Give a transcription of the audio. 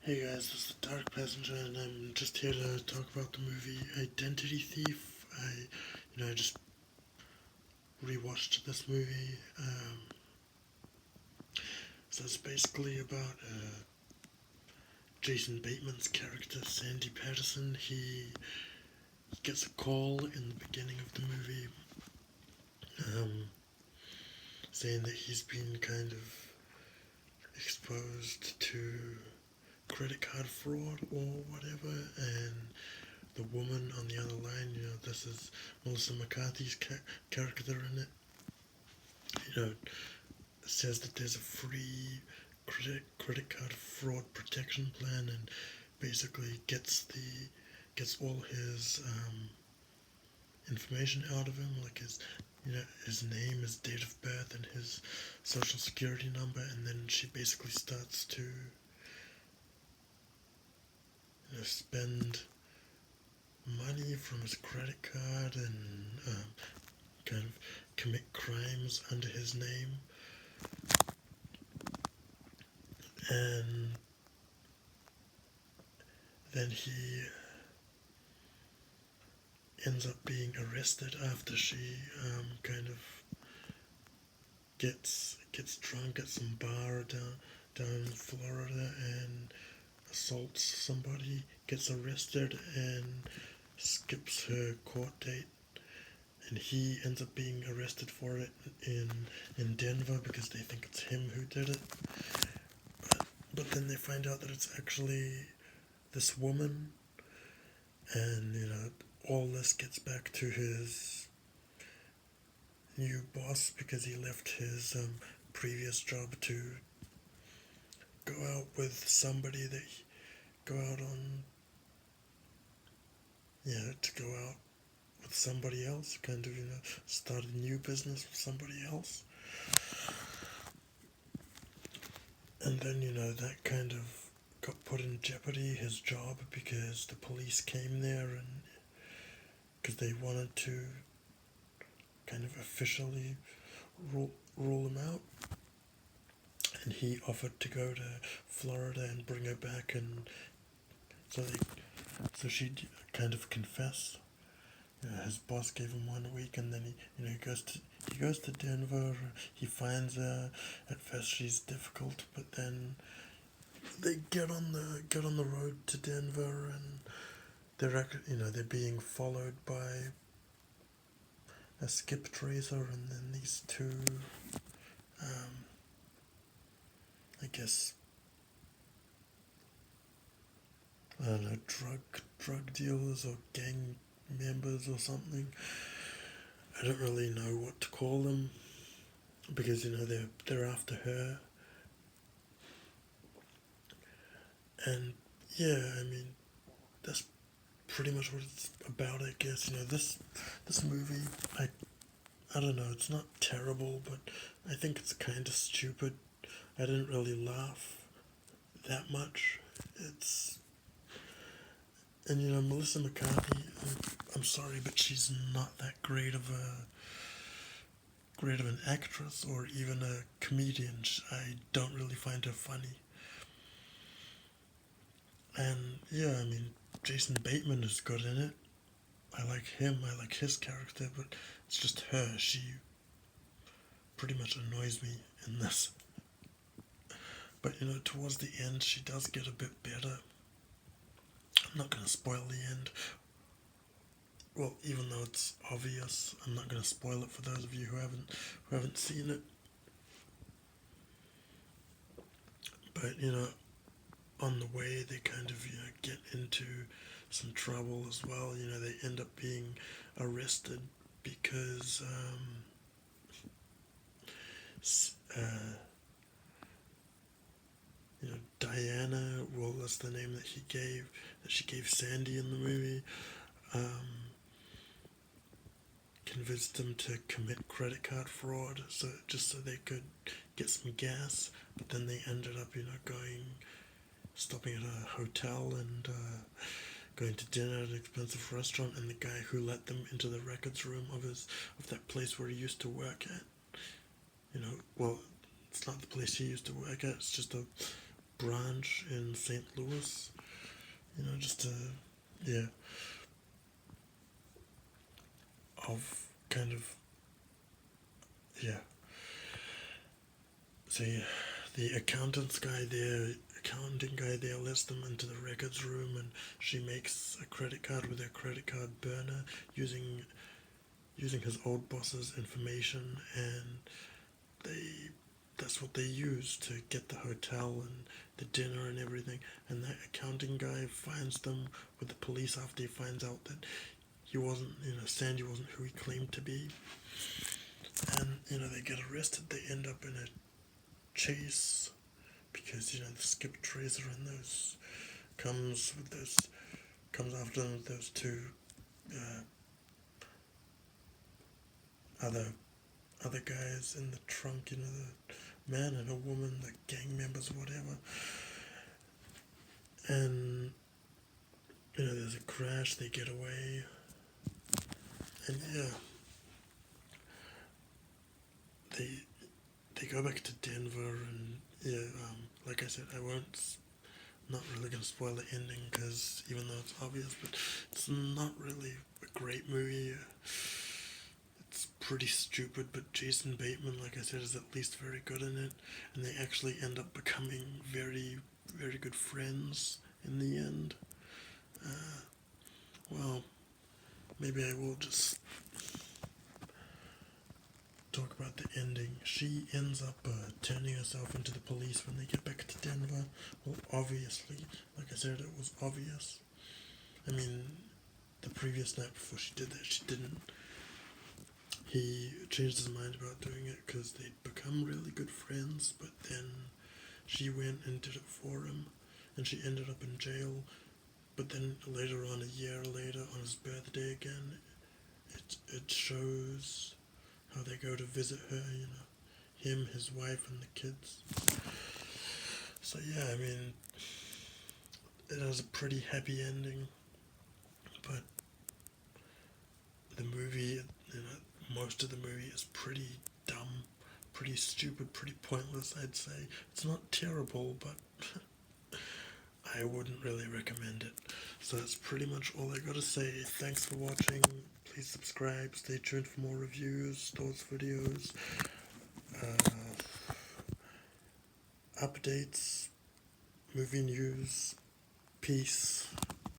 Hey guys, this is the Dark Passenger, and I'm just here to talk about the movie Identity Thief. I just rewatched this movie. So it's basically about Jason Bateman's character, Sandy Patterson. He gets a call in the beginning of the movie, um, saying that he's been kind of exposed to credit card fraud or whatever, and the woman on the other line, this is Melissa McCarthy's character in it, says that there's a free credit card fraud protection plan, and basically gets all his information out of him, like his name, his date of birth, and his social security number, and then she basically starts to spend money from his credit card and kind of commit crimes under his name. And then he ends up being arrested after she kind of gets drunk at some bar down in Florida and assaults somebody, gets arrested and skips her court date, and he ends up being arrested for it in Denver because they think it's him who did it. But then they find out that it's actually this woman, and all this gets back to his new boss because he left his previous job to go out with somebody that go out on to go out with somebody else, kind of start a new business with somebody else. And then that kind of got put in jeopardy, his job, because the police came there and because they wanted to kind of officially rule him out, and he offered to go to Florida and bring her back, and so she'd kind of confess. His boss gave him 1 week, and then he goes to Denver. He finds her. At first, she's difficult, but then they get on the road to Denver, and they're being followed by a skip tracer, and then these two, I guess, I don't know, drug dealers or gang members or something. I don't really know what to call them because they're after her, and I mean that's pretty much what it's about, I guess. This movie, I don't know, it's not terrible, but I think it's kind of stupid. I didn't really laugh that much. And Melissa McCarthy, I'm sorry, but she's not that great of an actress or even a comedian. I don't really find her funny. And I mean, Jason Bateman is good in it. I like him, I like his character, but it's just her. She pretty much annoys me in this. But towards the end, she does get a bit better. I'm not going to spoil the end. Well, even though it's obvious, I'm not going to spoil it for those of you who haven't seen it. But on the way, they kind of get into some trouble as well. They end up being arrested because Diana, well, that's the name that she gave Sandy in the movie, convinced them to commit credit card fraud, just so they could get some gas. But then they ended up, stopping at a hotel and going to dinner at an expensive restaurant, and the guy who let them into the records room of that place where he used to work at, well, it's not the place he used to work at, it's just a branch in St. Louis. You know, just yeah, of kind of, yeah. See, the accounting guy there lets them into the records room, and she makes a credit card with her credit card burner using his old boss's information, and they that's what they use to get the hotel and the dinner and everything. And that accounting guy finds them with the police after he finds out that he wasn't, Sandy wasn't who he claimed to be. And, they get arrested. They end up in a chase because, the skip tracer and those comes after them with those two uh, other guys in the trunk, the man and a woman, the gang members, whatever. And there's a crash, they get away, and yeah, they go back to Denver, and yeah, like I said, not really gonna spoil the ending because even though it's obvious, but it's not really a great movie. It's pretty stupid, but Jason Bateman, like I said, is at least very good in it, and they actually end up becoming very, very good friends in the end. Well, maybe I will just talk about the ending. She ends up turning herself into the police when they get back to Denver. Well, obviously, like I said, it was obvious. I mean, the previous night before she did that, she didn't. He changed his mind about doing it because they'd become really good friends, but then she went and did it for him, and she ended up in jail. But then later on, a year later, on his birthday again, it shows how they go to visit her, him, his wife, and the kids. So yeah, I mean, it has a pretty happy ending, but the movie, most of the movie is pretty dumb, pretty stupid, pretty pointless, I'd say. It's not terrible, but I wouldn't really recommend it. So that's pretty much all I gotta say. Thanks for watching. Please subscribe. Stay tuned for more reviews, thoughts, videos, updates, movie news. Peace.